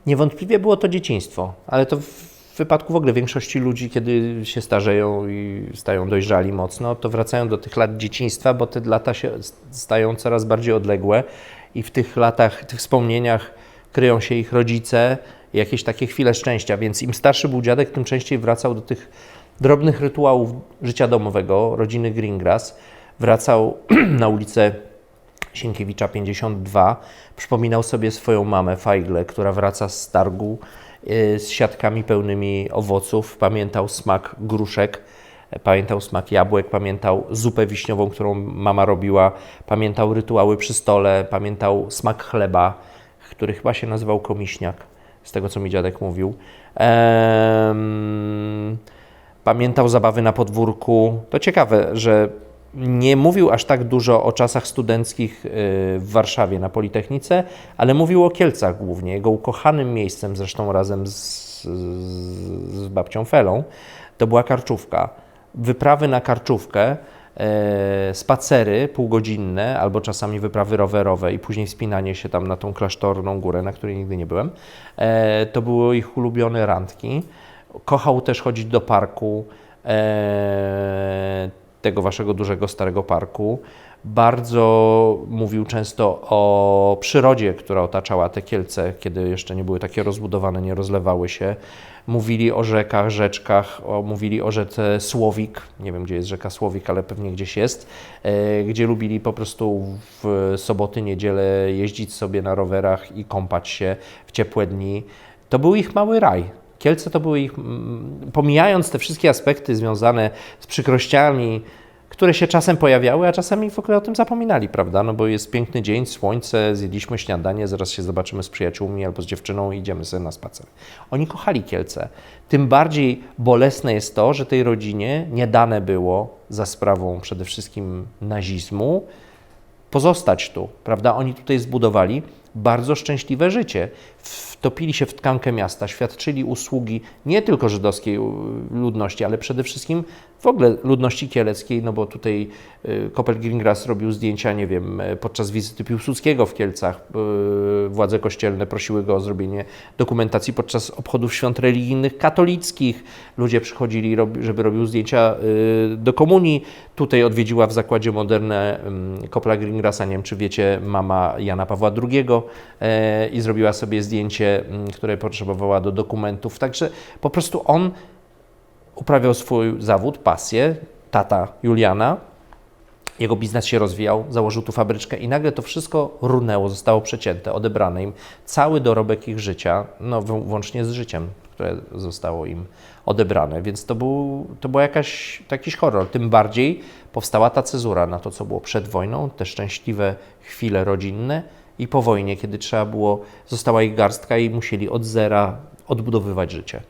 Niewątpliwie było to dzieciństwo, ale to w wypadku w ogóle większości ludzi, kiedy się starzeją i stają dojrzali mocno, to wracają do tych lat dzieciństwa, bo te lata się stają coraz bardziej odległe i w tych latach, tych wspomnieniach kryją się ich rodzice, jakieś takie chwile szczęścia, więc im starszy był dziadek, tym częściej wracał do tych drobnych rytuałów życia domowego, rodziny Greengrass. Wracał na ulicę Sienkiewicza 52, przypominał sobie swoją mamę Fajgle, która wraca z targu z siatkami pełnymi owoców, pamiętał smak gruszek, pamiętał smak jabłek, pamiętał zupę wiśniową, którą mama robiła, pamiętał rytuały przy stole, pamiętał smak chleba, który chyba się nazywał komiśniak, z tego co mi dziadek mówił. Pamiętał zabawy na podwórku. To ciekawe, że nie mówił aż tak dużo o czasach studenckich w Warszawie na Politechnice, ale mówił o Kielcach głównie. Jego ukochanym miejscem, zresztą razem z babcią Felą, to była Karczówka. Wyprawy na Karczówkę, spacery półgodzinne albo czasami wyprawy rowerowe i później wspinanie się tam na tą klasztorną górę, na której nigdy nie byłem. To były ich ulubione randki. Kochał też chodzić do parku, tego waszego dużego, starego parku. Bardzo mówił często o przyrodzie, która otaczała te Kielce, kiedy jeszcze nie były takie rozbudowane, nie rozlewały się. Mówili o rzekach, rzeczkach, mówili o rzece Słowik, nie wiem gdzie jest rzeka Słowik, ale pewnie gdzieś jest, gdzie lubili po prostu w soboty, niedzielę jeździć sobie na rowerach i kąpać się w ciepłe dni. To był ich mały raj. Kielce to były ich, pomijając te wszystkie aspekty związane z przykrościami, które się czasem pojawiały, a czasami w ogóle o tym zapominali, prawda? No bo jest piękny dzień, słońce, zjedliśmy śniadanie, zaraz się zobaczymy z przyjaciółmi albo z dziewczyną i idziemy sobie na spacer. Oni kochali Kielce. Tym bardziej bolesne jest to, że tej rodzinie nie dane było za sprawą przede wszystkim nazizmu pozostać tu, prawda? Oni tutaj zbudowali bardzo szczęśliwe życie. Wtopili się w tkankę miasta, świadczyli usługi nie tylko żydowskiej ludności, ale przede wszystkim w ogóle ludności kieleckiej, no bo tutaj Kopel Greengrass robił zdjęcia, nie wiem, podczas wizyty Piłsudskiego w Kielcach. Władze kościelne prosiły go o zrobienie dokumentacji podczas obchodów świąt religijnych katolickich. Ludzie przychodzili, żeby robił zdjęcia do komunii. Tutaj odwiedziła w zakładzie Moderne Kopla Greengrassa, nie wiem czy wiecie, mama Jana Pawła II i zrobiła sobie zdjęcie, które potrzebowała do dokumentów. Także po prostu on uprawiał swój zawód, pasję, tata Juliana. Jego biznes się rozwijał, założył tu fabryczkę i nagle to wszystko runęło, zostało przecięte, odebrane im. Cały dorobek ich życia, no włącznie z życiem, które zostało im odebrane. Więc to był jakiś horror. Tym bardziej powstała ta cezura na to, co było przed wojną, te szczęśliwe chwile rodzinne i po wojnie, kiedy trzeba było, została ich garstka i musieli od zera odbudowywać życie.